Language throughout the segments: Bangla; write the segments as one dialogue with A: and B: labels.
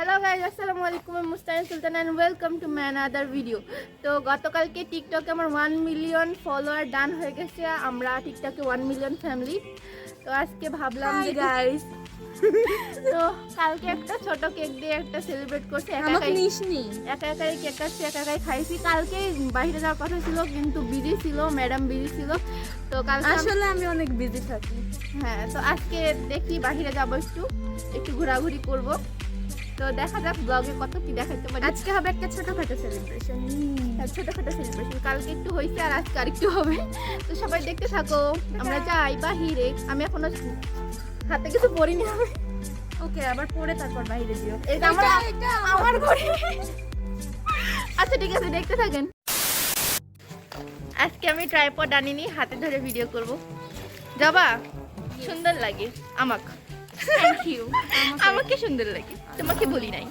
A: হ্যালো গাইস, আসসালামু আলাইকুম। আমি Mustahin Sultan and welcome to my another video. তো গতকালকে টিকটকে আমার 1 মিলিয়ন ফলোয়ার ডান হয়ে গেছে। আমরা টিকটকে 1 মিলিয়ন ফ্যামিলি। তো আজকে ভাবলাম যে গাইস তো কালকে একটা ছোট কেক দিয়ে একটা সেলিব্রেট করছি। একা একাই কেক কাটছি, একা একাই খাইছি। কালকে বাইরে যাওয়ার কথা ছিল কিন্তু বিজি ছিল, ম্যাডাম বিজি ছিল। তো কালকে
B: আসলে আমি অনেক বিজি থাকি।
A: হ্যাঁ, তো আজকে দেখি বাইরে যাবো, একটু ঘোরাঘুরি করব। তো দেখা যাক ব্লগে কত কি দেখাইতে পারি।
B: আজকে হবে একটা ছোটখাটো সেলিব্রেশন।
A: ছোটখাটো সেলিব্রেশন কালকে একটু হয়েছে আর আজকে আরেকটু হবে। তো সবাই দেখতে থাকো। আমরা যাই বাহিরে। আমি এখনো হাতে কিছু পরিনি।
B: ওকে, আবার পরে তারপর বাইরে যেও।
A: এটা আমার ঘরে। আচ্ছা ঠিক আছে, দেখতে থাকেন। আজকে আমি ট্রাইপড আনিনি, হাতে ধরে ভিডিও করব। যাবা? সুন্দর লাগে আমাকে।
B: Thank you.
A: আমাকে সুন্দর লাগে, তোমাকে বলি নাই।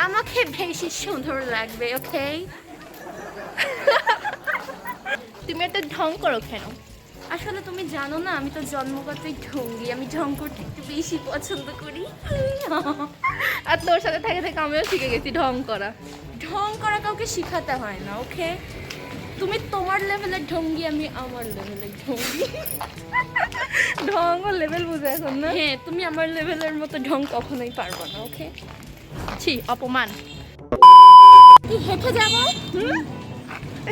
B: আমাকে বেশি সুন্দর লাগবে। ওকে,
A: তুমি একটা ঢং করো কেন?
B: আসলে তুমি জানো না, আমি তো জন্মগতই ঢঙ্গি। আমি ঢং করতে একটু বেশি পছন্দ করি।
A: আর তোর সাথে থেকে থেকে আমিও শিখে গেছি ঢং করা।
B: ঢং করা কাউকে শিখাতে হয় না। ওকে, তুমি তোমার লেভেলের ঢঙ্গি, আমি আমার লেভেলের ঢঙ্গি।
A: ঢং ও লেভেল বুঝে এখন না?
B: হ্যাঁ, তুমি আমার লেভেলের মতো ঢং কখনোই পারবে না। ওকে,
A: ছি, অপমান।
B: কি হেঁটে যাব?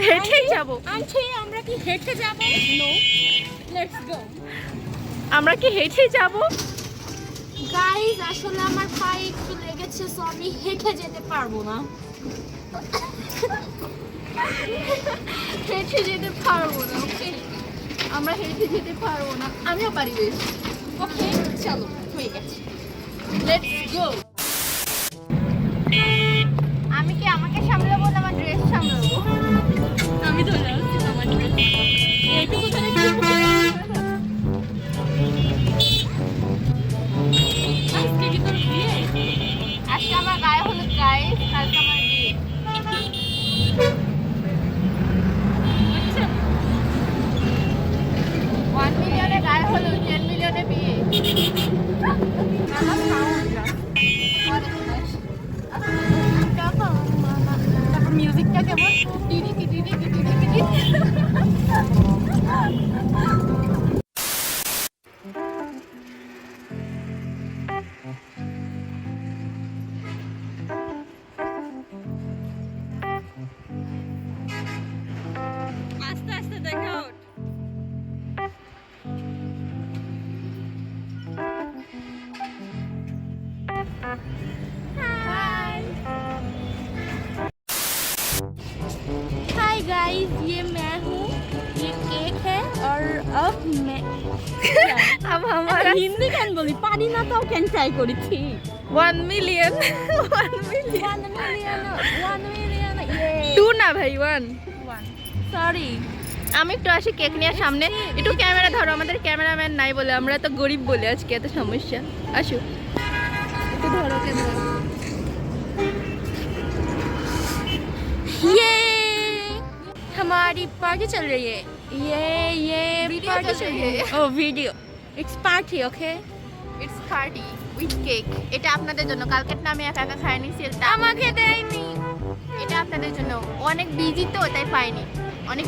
A: হেঁটেই যাবো।
B: আন্টি, আমরা কি হেঁটে যাব? No, let's go.
A: আমরা কি হেঁটে যাব?
B: গাইস, আসলে আমার পায়ে একটু লেগেছে, সো আমি হেঁটে যেতে পারবো না।
A: হেঁটে যেতে পারবো না। ওকে, আমরা হেঁটে যেতে পারবো না। আমিও পারি বেশ।
B: ওকে, চলো, হয়ে গেছে।
A: Let's go. আমি কি আমাকে সামলাবো না আমার ড্রেস সামলাবো?
B: আমি ধরে আছি তোমার ড্রেস। এইটুকু ধরে কি আজকে কি তোর বিয়ে?
A: আজকে আমার গায়ে হলুদ গাইস, কালকে আমার বিয়ে।
B: আচ্ছা,
A: 1 মিলিয়নে গায়ে হলুদ, 10 মিলিয়নে বিয়ে। আমার সাউন্ড তারপর মিউজিকটা কেমন? Tree tree tree tree tree.
B: আস্তে আস্তে দেখা ওঠ। हाय गाइस, ये मैं हूँ। ये केक है और अब मैं
A: अब हमारा
B: हिंदी कैन बोली पानी ना तो कैन ट्राई करी थी
A: 1 মিলিয়ন 1 মিলিয়ন
B: 1 মিলিয়ন ये
A: 2 না ভাই 1।
B: सॉरी।
A: আমি একটু আসি কেক নিয়ে সামনে। একটু ক্যামেরা ধরো, আমাদের ক্যামেরাম্যান নাই বলে, আমরা তো গরিব বলে আজকে এত সমস্যা। আসো একটু ধরো ক্যামেরা।
B: ये हमारी पार्टी चल रही है। ये
A: वीडियो
B: पार्टी
A: चल रही है।
B: Oh video, it's party. Okay,
A: it's party with cake. এটা আপনাদের জন্য। কালকেরটা আমি একা একা খাই নিছি, এটা
B: আমাকে দেয়নি।
A: এটা আপনাদের জন্য। অনেক বিজি তো তাই পাইনি। অনেক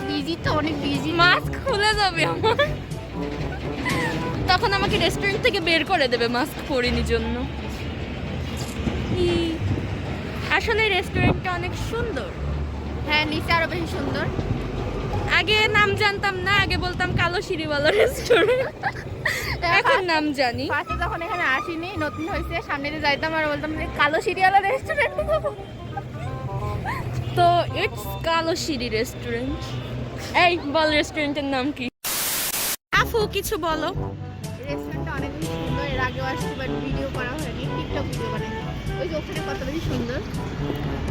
A: বিজি।
B: মাস্ক খুলে যাবে আমার, তখন আমাকে রেস্টুরেন্ট থেকে বের করে দেবে মাস্ক পরিনি জন্য। আসলে রেস্টুরেন্টটা অনেক সুন্দর।
A: হ্যাঁ, নিচে আরো বেশি সুন্দর।
B: আগে নাম জানতাম না, আগে বলতাম কালো সিঁড়িওয়ালা রেস্টুরেন্ট। এখন নাম জানি।
A: ফার্স্টে যখন এখানে আসিনি, নতুন হয়েছে, সামনে দিয়ে যাইতাম আর বলতাম যে কালো সিরিয়ালা রেস্টুরেন্ট।
B: তো ইটস কালো সিঁড়ি রেস্টুরেন্ট। এই বল, রেস্টুরেন্টের নাম কি? আফু, কিছু বলো।
A: রেস্টুরেন্টটা অনেক বেশি সুন্দর। এর আগেও আসছি বাট ভিডিও করা হয়নি, টিকটক ভিডিও বানাই। ওই যে ওখানে কত বেশি সুন্দর।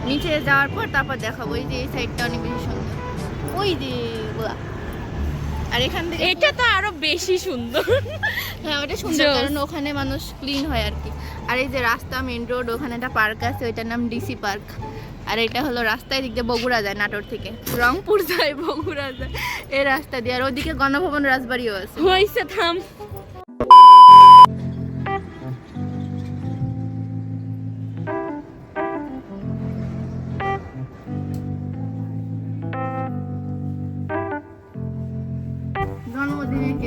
A: নিচে যাওয়ার পর তারপর দেখাবো। ওই যে এই সাইডটা অনেক বেশি সুন্দর। ওই যে বাহ। আর এখান থেকে
B: এটা তো আরো বেশি সুন্দর।
A: হ্যাঁ, ওটা সুন্দর
B: জোস।
A: কারণ ওখানে মানুষ ক্লিন হয় আর কি। আর এই যে রাস্তা, মেন রোড, ওখানে একটা পার্ক আছে, ওইটার নাম ডিসি পার্ক। আর এটা হলো রাস্তায় দিক দিয়ে বগুড়া যায়, নাটোর থেকে রংপুর যায়, বগুড়া যায় এই রাস্তা দিয়ে। আর ওদিকে গণভবন রাজবাড়িও আছে।
B: হয়েছে, থাম।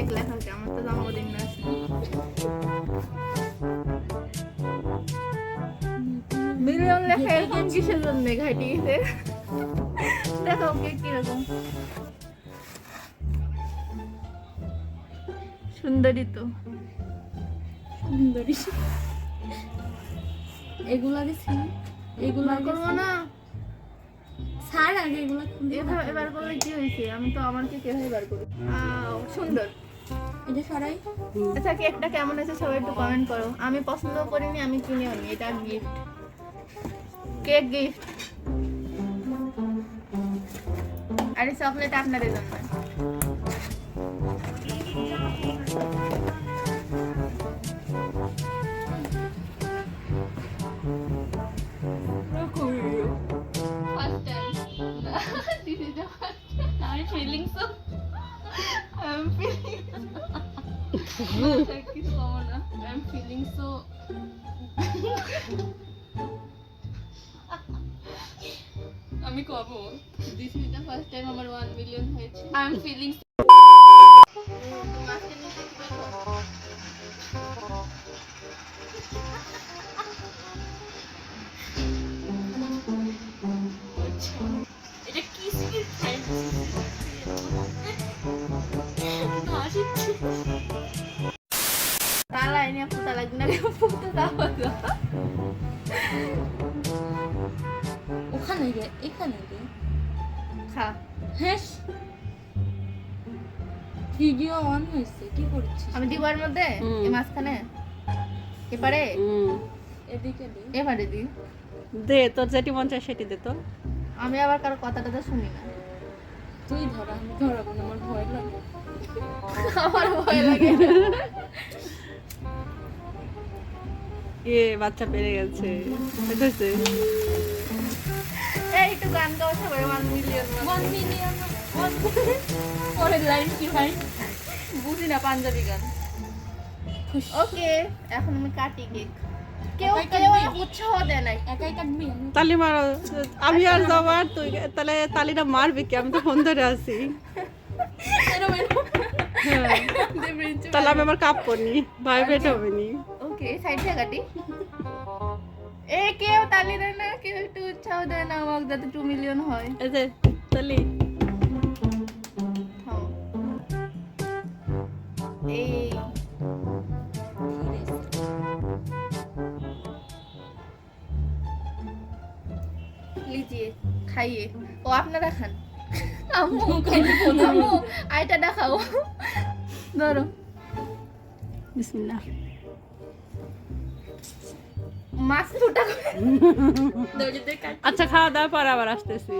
A: কেক লেখা আছে, আমার তো জন্মদিন না আসলে। মিলিয়ন লেখা এরকম কিসের জন্য ঘাটি গেছে? দেখো কেক কিরকম সুন্দরী তো।
B: সুন্দরী এগুলা দিছি, এগুলা
A: করবো না
B: ছাড় আগে এগুলা খুলে।
A: এবার করলে কি হয়েছে? আমি তো আমার কেক এভাবে বার করি। সুন্দর।
B: এটা সরাই।
A: আচ্ছা কেকটা কেমন আছে সবাই একটু কমেন্ট করো। আমি পছন্দ করিনি, আমি কিনেও নি, এটা গিফট, কেক গিফট। আর এই চকলেট আপনাদের জন্য। First time. This is the first time. I'm feeling so. I'm feeling. Thank you so much. I'm feeling so. আমি কব this is the first time আমার 1 মিলিয়ন হয়েছে। আই এম ফিলিং মাস্টার নিতে কি বলবো?
B: এটা কি স্কিল ফ্যান্সি
A: তালা এনে ফুটা লাগবে না, ফুটা দাও।
B: ওখানে গে, এখানে গে
A: খা।
B: হ্যাঁ ভিডিও অন হয়েছে, কি করছিস?
A: আমি দিবার মধ্যে এই মাঝখানে এবারে
B: এদিকে দে,
A: এবারে দি
C: দে, তোর যেটি মন চায় সেটি দে তো।
A: আমি আবার কারো কথাটা তো শুনি না।
B: তুই ধরা, আমি ধরাবো না, আমার ভয় লাগে।
A: আমার ভয় লাগে।
C: এ বাচ্চা পেরে গেছে, দেখেছে?
A: এই একটু গান গাও সবাই 1 মিলিয়ন।
B: 1 মিলিয়ন পরের লাইন কি ভাই?
A: বুঝি না পাঞ্জাবি গান। ওকে এখন আমি কাটি কেক। কেউ কেউ উৎসাহ দেয় নাই।
B: একাই কাটবি?
C: তালি মারো, আমি আর যাবো, আর তুই তাহলে তালিটা মারবি কি? আমি তো ফোন ধরে আছি। হ্যাঁ, তাহলে আমি আমার কাপ করিনি, ভাইব্রেট হবে নি।
A: ওকে সাইড থেকে কাটি। এ কেউ তালি দেয় না, কেউ একটু উৎসাহ দেয় না আমাকে যাতে 2 মিলিয়ন হয়।
C: এই যে তালি।
A: থাম। এই লিজিয়ে খাইয়ে। ও আপনারা খান। আম্মু আম্মু আইটা দেখাও। ধরো
C: বিসমিল্লাহ।
A: মাছ ফুটা করে
C: আচ্ছা, খাওয়া দাওয়ার পর আবার আসতেছি।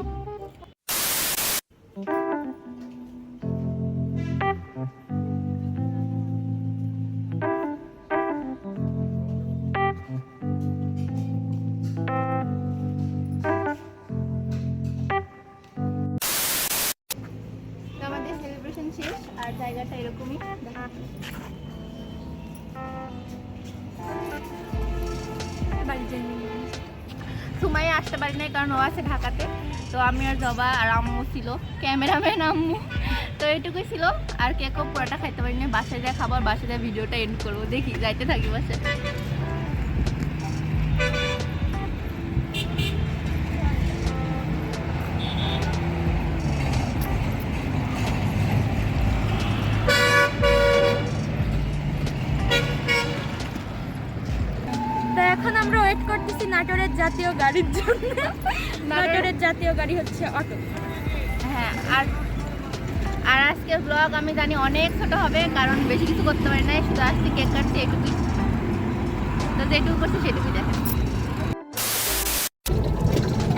A: তো আমাদের সেলিব্রেশন শেষ আর জায়গাটা এরকমই। সুমাইয়া আসতে পারি নাই কারণ ও আছে ঢাকাতে। তো আমি আর জবা আর আম্মু ছিল, ক্যামেরাম্যান আম্মু। তো এইটুকুই ছিল, আর কেকও পুরোটা খাইতে পারি না। বাসায় যা খাবার, বাসায় যা ভিডিওটা এন্ড করবো। দেখি যাইতে থাকি বাসায়।
B: তো এখন আমরা ওয়েট করতেছি নাটোরের জাতীয় গাড়ির জন্য। নাটোরের জাতীয় গাড়ি হচ্ছে অটো।
A: হ্যাঁ, আর আজকের ব্লগ আমি জানি অনেক ছোট হবে, কারণ বেশি কিছু করতে পারি না, শুধু আজকে কেক কাটছি এটুকুই। তো যেটুকু করছি সেটুকুই দেখেন।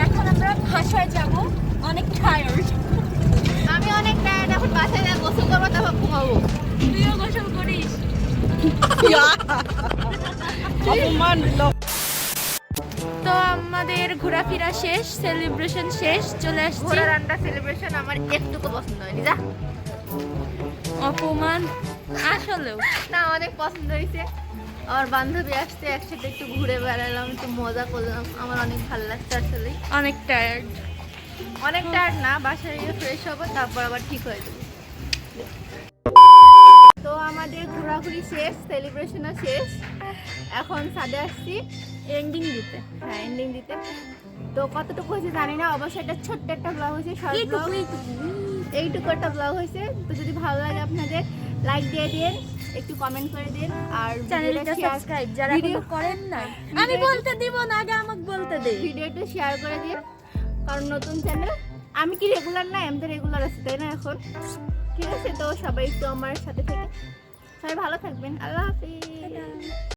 B: এখন আমরা বাসায় যাব, অনেক টায়ার্ড।
A: আমি অনেক টায়ার্ড, এখন বাসায় যা গোসল করবো, তারপর ঘুমাবো।
B: তুইও গোসল করিস?
C: অপমান লোক।
B: তো আমাদের ঘোরাফেরা শেষ, সেলিব্রেশন শেষ, চলে আসছি।
A: ঘোড়া রান্না সেলিব্রেশন আমার একটুকু পছন্দ হয়নি। যা
B: অপমান আসলেও
A: না, অনেক পছন্দ হয়েছে। আমার বান্ধবী আসছে, একসাথে একটু ঘুরে বেড়ালাম, একটু মজা করলাম। আমার অনেক ভালো লাগছে আসলে।
B: অনেক টায়ার্ড।
A: অনেক টায়ার্ড না, বাসায় গিয়ে ফ্রেশ হবো, তারপর আবার ঠিক হয়ে যাবো। আমাদের ঘোরাঘুরি শেষ, সেলিব্রেশনও শেষ, এখন ছাদে আসছি
B: এন্ডিং দিতে
A: হ্যাঁ এন্ডিং দিতে। তো কতটুকু হয়েছে জানি না, অবশ্যই এটা ছোট্ট একটা ব্লগ হয়েছে, শর্ট ব্লগ, এইটুকু একটা ব্লগ হয়েছে। তো যদি ভালো লাগে আপনাদের লাইক দিয়ে দিন, একটু কমেন্ট করে দিন, আর
B: চ্যানেলটা সাবস্ক্রাইব যারা এখনো করেন না। আমি বলতে দিব না, আগে আমাকে বলতে দে।
A: ভিডিওটা শেয়ার করে দিন, কারণ নতুন চ্যানেল। আমি কি রেগুলার না, আমি তো রেগুলার আছি তাই না এখন, ঠিক আছে? তো সবাই একটু আমার সাথে থেকে সবাই ভালো থাকবেন, আল্লাহ হাফিজ।